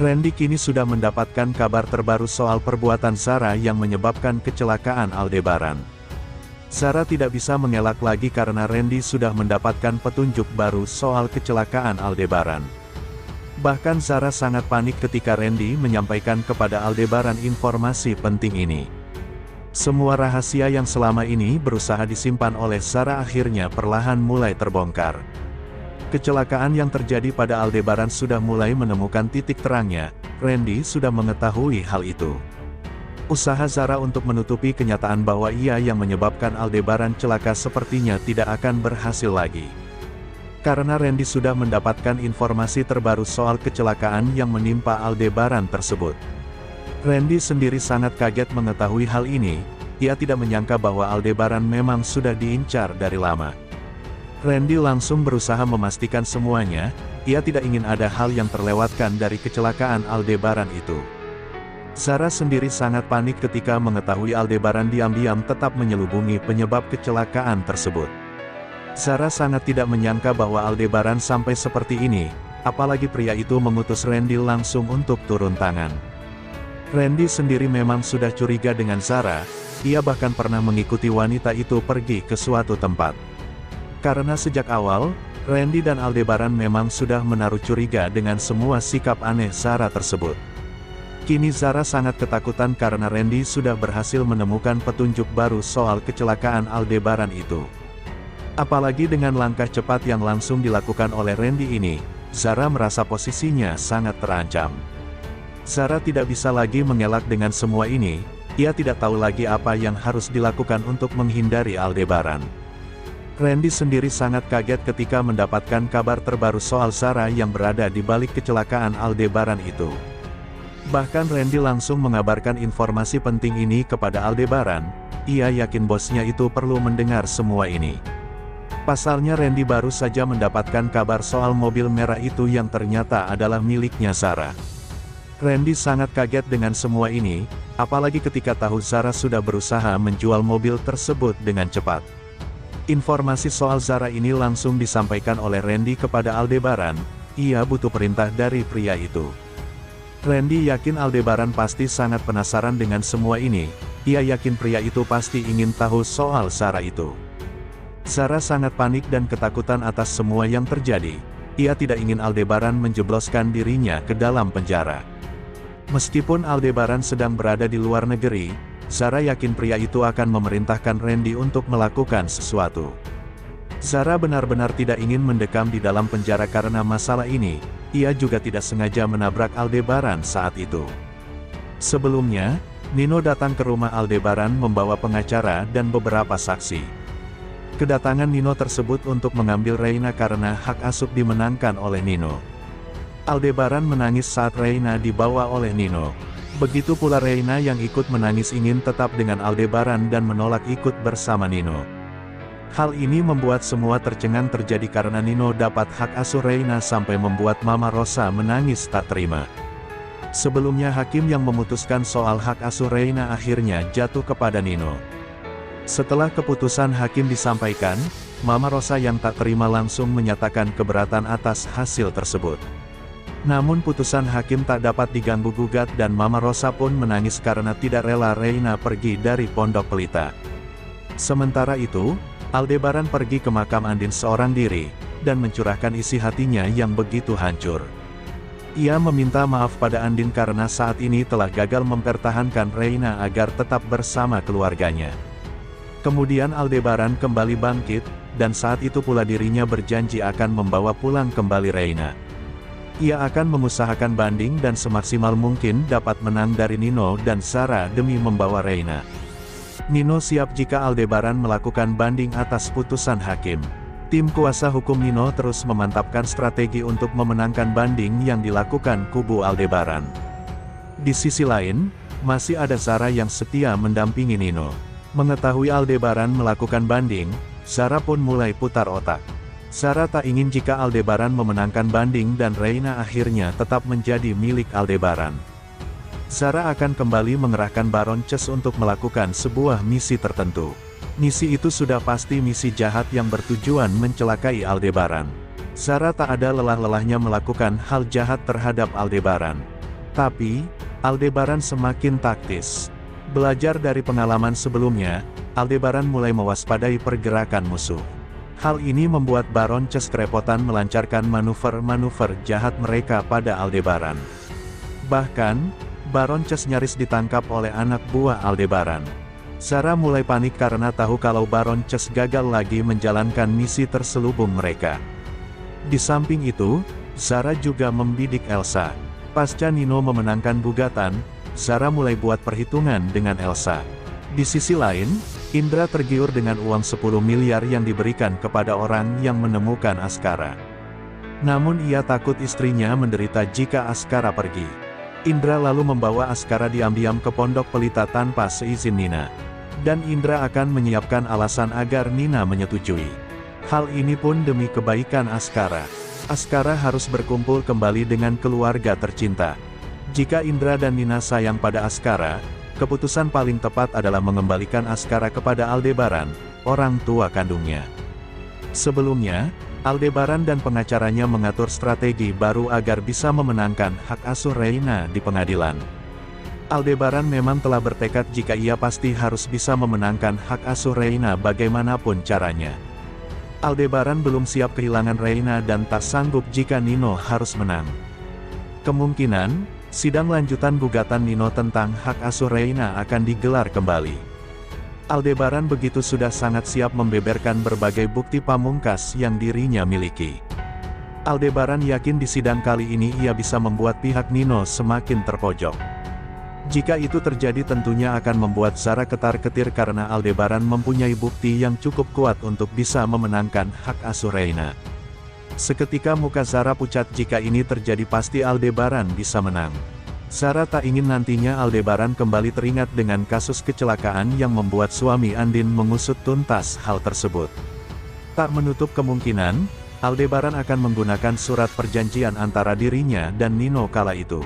Randy kini sudah mendapatkan kabar terbaru soal perbuatan Zara yang menyebabkan kecelakaan Aldebaran. Zara tidak bisa mengelak lagi karena Randy sudah mendapatkan petunjuk baru soal kecelakaan Aldebaran. Bahkan Zara sangat panik ketika Randy menyampaikan kepada Aldebaran informasi penting ini. Semua rahasia yang selama ini berusaha disimpan oleh Zara akhirnya perlahan mulai terbongkar. Kecelakaan yang terjadi pada Aldebaran sudah mulai menemukan titik terangnya. Randy sudah mengetahui hal itu. Usaha Zara untuk menutupi kenyataan bahwa ia yang menyebabkan Aldebaran celaka sepertinya tidak akan berhasil lagi. Karena Randy sudah mendapatkan informasi terbaru soal kecelakaan yang menimpa Aldebaran tersebut. Randy sendiri sangat kaget mengetahui hal ini. Ia tidak menyangka bahwa Aldebaran memang sudah diincar dari lama. Randy langsung berusaha memastikan semuanya. Ia tidak ingin ada hal yang terlewatkan dari kecelakaan Aldebaran itu. Zara sendiri sangat panik ketika mengetahui Aldebaran diam-diam tetap menyelubungi penyebab kecelakaan tersebut. Zara sangat tidak menyangka bahwa Aldebaran sampai seperti ini, apalagi pria itu mengutus Randy langsung untuk turun tangan. Randy sendiri memang sudah curiga dengan Zara, ia bahkan pernah mengikuti wanita itu pergi ke suatu tempat. Karena sejak awal, Randy dan Aldebaran memang sudah menaruh curiga dengan semua sikap aneh Zara tersebut. Kini Zara sangat ketakutan karena Randy sudah berhasil menemukan petunjuk baru soal kecelakaan Aldebaran itu. Apalagi dengan langkah cepat yang langsung dilakukan oleh Randy ini, Zara merasa posisinya sangat terancam. Zara tidak bisa lagi mengelak dengan semua ini, ia tidak tahu lagi apa yang harus dilakukan untuk menghindari Aldebaran. Randy sendiri sangat kaget ketika mendapatkan kabar terbaru soal Zara yang berada di balik kecelakaan Aldebaran itu. Bahkan Randy langsung mengabarkan informasi penting ini kepada Aldebaran, ia yakin bosnya itu perlu mendengar semua ini. Pasalnya Randy baru saja mendapatkan kabar soal mobil merah itu yang ternyata adalah miliknya Zara. Randy sangat kaget dengan semua ini, apalagi ketika tahu Zara sudah berusaha menjual mobil tersebut dengan cepat. Informasi soal Zara ini langsung disampaikan oleh Randy kepada Aldebaran, ia butuh perintah dari pria itu. Randy yakin Aldebaran pasti sangat penasaran dengan semua ini, ia yakin pria itu pasti ingin tahu soal Zara itu. Zara sangat panik dan ketakutan atas semua yang terjadi, ia tidak ingin Aldebaran menjebloskan dirinya ke dalam penjara. Meskipun Aldebaran sedang berada di luar negeri, Zara yakin pria itu akan memerintahkan Randy untuk melakukan sesuatu. Zara benar-benar tidak ingin mendekam di dalam penjara karena masalah ini, ia juga tidak sengaja menabrak Aldebaran saat itu. Sebelumnya, Nino datang ke rumah Aldebaran membawa pengacara dan beberapa saksi. Kedatangan Nino tersebut untuk mengambil Reina karena hak asuh dimenangkan oleh Nino. Aldebaran menangis saat Reina dibawa oleh Nino. Begitu pula Reina yang ikut menangis ingin tetap dengan Aldebaran dan menolak ikut bersama Nino. Hal ini membuat semua tercengang terjadi karena Nino dapat hak asuh Reina sampai membuat Mama Rosa menangis tak terima. Sebelumnya hakim yang memutuskan soal hak asuh Reina akhirnya jatuh kepada Nino. Setelah keputusan hakim disampaikan, Mama Rosa yang tak terima langsung menyatakan keberatan atas hasil tersebut. Namun putusan hakim tak dapat diganggu-gugat dan Mama Rosa pun menangis karena tidak rela Reina pergi dari Pondok Pelita. Sementara itu, Aldebaran pergi ke makam Andin seorang diri, dan mencurahkan isi hatinya yang begitu hancur. Ia meminta maaf pada Andin karena saat ini telah gagal mempertahankan Reina agar tetap bersama keluarganya. Kemudian Aldebaran kembali bangkit, dan saat itu pula dirinya berjanji akan membawa pulang kembali Reina. Ia akan mengusahakan banding dan semaksimal mungkin dapat menang dari Nino dan Zara demi membawa Reina. Nino siap jika Aldebaran melakukan banding atas putusan hakim. Tim kuasa hukum Nino terus memantapkan strategi untuk memenangkan banding yang dilakukan kubu Aldebaran. Di sisi lain, masih ada Zara yang setia mendampingi Nino. Mengetahui Aldebaran melakukan banding, Zara pun mulai putar otak. Zara tak ingin jika Aldebaran memenangkan banding dan Reina akhirnya tetap menjadi milik Aldebaran. Zara akan kembali mengerahkan Baron Ces untuk melakukan sebuah misi tertentu. Misi itu sudah pasti misi jahat yang bertujuan mencelakai Aldebaran. Zara tak ada lelah-lelahnya melakukan hal jahat terhadap Aldebaran. Tapi, Aldebaran semakin taktis. Belajar dari pengalaman sebelumnya, Aldebaran mulai mewaspadai pergerakan musuh. Hal ini membuat Baron Ces kerepotan melancarkan manuver-manuver jahat mereka pada Aldebaran. Bahkan, Baron Ces nyaris ditangkap oleh anak buah Aldebaran. Sarah mulai panik karena tahu kalau Baron Ces gagal lagi menjalankan misi terselubung mereka. Di samping itu, Sarah juga membidik Elsa. Pasca Nino memenangkan gugatan, Sarah mulai buat perhitungan dengan Elsa. Di sisi lain, Indra tergiur dengan uang 10 miliar yang diberikan kepada orang yang menemukan Askara. Namun ia takut istrinya menderita jika Askara pergi. Indra lalu membawa Askara diam-diam ke Pondok Pelita tanpa seizin Nina. Dan Indra akan menyiapkan alasan agar Nina menyetujui. Hal ini pun demi kebaikan Askara. Askara harus berkumpul kembali dengan keluarga tercinta. Jika Indra dan Nina sayang pada Askara, keputusan paling tepat adalah mengembalikan Askara kepada Aldebaran, orang tua kandungnya. Sebelumnya, Aldebaran dan pengacaranya mengatur strategi baru agar bisa memenangkan hak asuh Reina di pengadilan. Aldebaran memang telah bertekad jika ia pasti harus bisa memenangkan hak asuh Reina bagaimanapun caranya. Aldebaran belum siap kehilangan Reina dan tak sanggup jika Nino harus menang. Kemungkinan, sidang lanjutan gugatan Nino tentang hak asuh Reina akan digelar kembali. Aldebaran begitu sudah sangat siap membeberkan berbagai bukti pamungkas yang dirinya miliki. Aldebaran yakin di sidang kali ini ia bisa membuat pihak Nino semakin terpojok. Jika itu terjadi tentunya akan membuat Sarah ketar-ketir karena Aldebaran mempunyai bukti yang cukup kuat untuk bisa memenangkan hak asuh Reina. Seketika muka Sarah pucat jika ini terjadi pasti Aldebaran bisa menang. Sarah tak ingin nantinya Aldebaran kembali teringat dengan kasus kecelakaan yang membuat suami Andin mengusut tuntas hal tersebut. Tak menutup kemungkinan, Aldebaran akan menggunakan surat perjanjian antara dirinya dan Nino kala itu.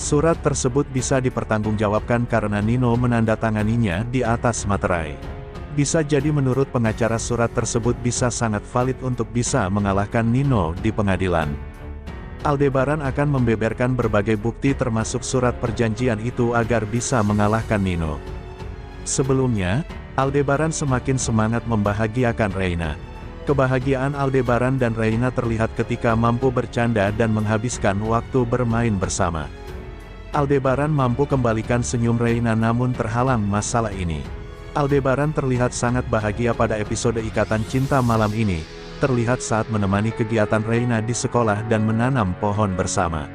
Surat tersebut bisa dipertanggungjawabkan karena Nino menandatanganinya di atas materai. Bisa jadi menurut pengacara surat tersebut bisa sangat valid untuk bisa mengalahkan Nino di pengadilan. Aldebaran akan membeberkan berbagai bukti termasuk surat perjanjian itu agar bisa mengalahkan Nino. Sebelumnya, Aldebaran semakin semangat membahagiakan Reina. Kebahagiaan Aldebaran dan Reina terlihat ketika mampu bercanda dan menghabiskan waktu bermain bersama. Aldebaran mampu kembalikan senyum Reina namun terhalang masalah ini. Aldebaran terlihat sangat bahagia pada episode Ikatan Cinta malam ini, terlihat saat menemani kegiatan Reina di sekolah dan menanam pohon bersama.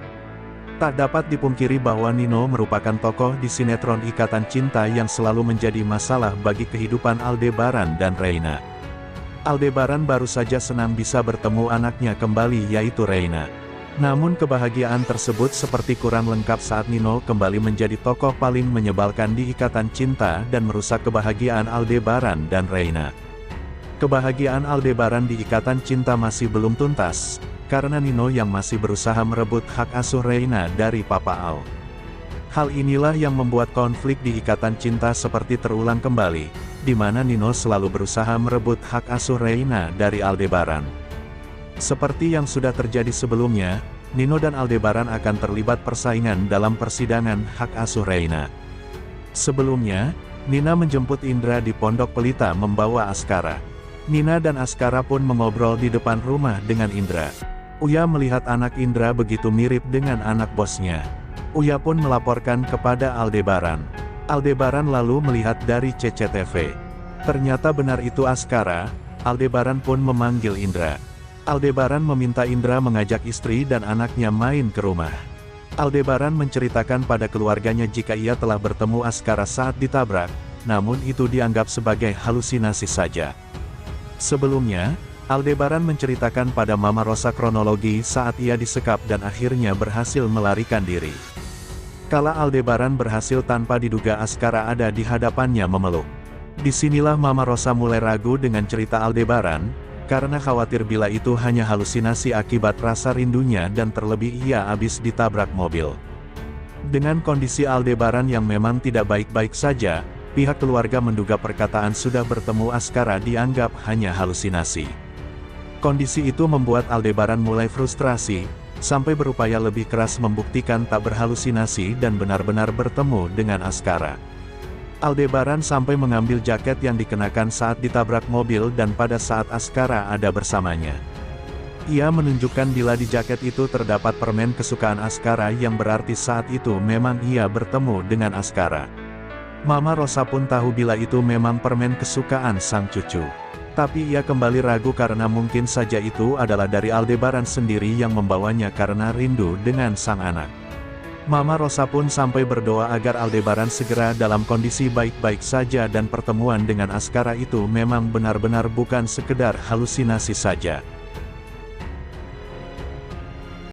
Tak dapat dipungkiri bahwa Nino merupakan tokoh di sinetron Ikatan Cinta yang selalu menjadi masalah bagi kehidupan Aldebaran dan Reina. Aldebaran baru saja senang bisa bertemu anaknya kembali yaitu Reina. Namun kebahagiaan tersebut seperti kurang lengkap saat Nino kembali menjadi tokoh paling menyebalkan di Ikatan Cinta dan merusak kebahagiaan Aldebaran dan Reina. Kebahagiaan Aldebaran di Ikatan Cinta masih belum tuntas, karena Nino yang masih berusaha merebut hak asuh Reina dari Papa Al. Hal inilah yang membuat konflik di Ikatan Cinta seperti terulang kembali, di mana Nino selalu berusaha merebut hak asuh Reina dari Aldebaran. Seperti yang sudah terjadi sebelumnya, Nino dan Aldebaran akan terlibat persaingan dalam persidangan hak asuh Reina. Sebelumnya, Nina menjemput Indra di Pondok Pelita membawa Askara. Nina dan Askara pun mengobrol di depan rumah dengan Indra. Uya melihat anak Indra begitu mirip dengan anak bosnya. Uya pun melaporkan kepada Aldebaran. Aldebaran lalu melihat dari CCTV. Ternyata benar itu Askara. Aldebaran pun memanggil Indra. Aldebaran meminta Indra mengajak istri dan anaknya main ke rumah. Aldebaran menceritakan pada keluarganya jika ia telah bertemu Askara saat ditabrak, namun itu dianggap sebagai halusinasi saja. Sebelumnya, Aldebaran menceritakan pada Mama Rosa kronologi saat ia disekap dan akhirnya berhasil melarikan diri. Kala Aldebaran berhasil tanpa diduga Askara ada di hadapannya memeluk. Disinilah Mama Rosa mulai ragu dengan cerita Aldebaran, karena khawatir bila itu hanya halusinasi akibat rasa rindunya dan terlebih ia habis ditabrak mobil. Dengan kondisi Aldebaran yang memang tidak baik-baik saja, pihak keluarga menduga perkataan sudah bertemu Askara dianggap hanya halusinasi. Kondisi itu membuat Aldebaran mulai frustrasi, sampai berupaya lebih keras membuktikan tak berhalusinasi dan benar-benar bertemu dengan Askara. Aldebaran sampai mengambil jaket yang dikenakan saat ditabrak mobil dan pada saat Askara ada bersamanya. Ia menunjukkan bila di jaket itu terdapat permen kesukaan Askara yang berarti saat itu memang ia bertemu dengan Askara. Mama Rosa pun tahu bila itu memang permen kesukaan sang cucu. Tapi ia kembali ragu karena mungkin saja itu adalah dari Aldebaran sendiri yang membawanya karena rindu dengan sang anak. Mama Rosa pun sampai berdoa agar Aldebaran segera dalam kondisi baik-baik saja dan pertemuan dengan Askara itu memang benar-benar bukan sekedar halusinasi saja.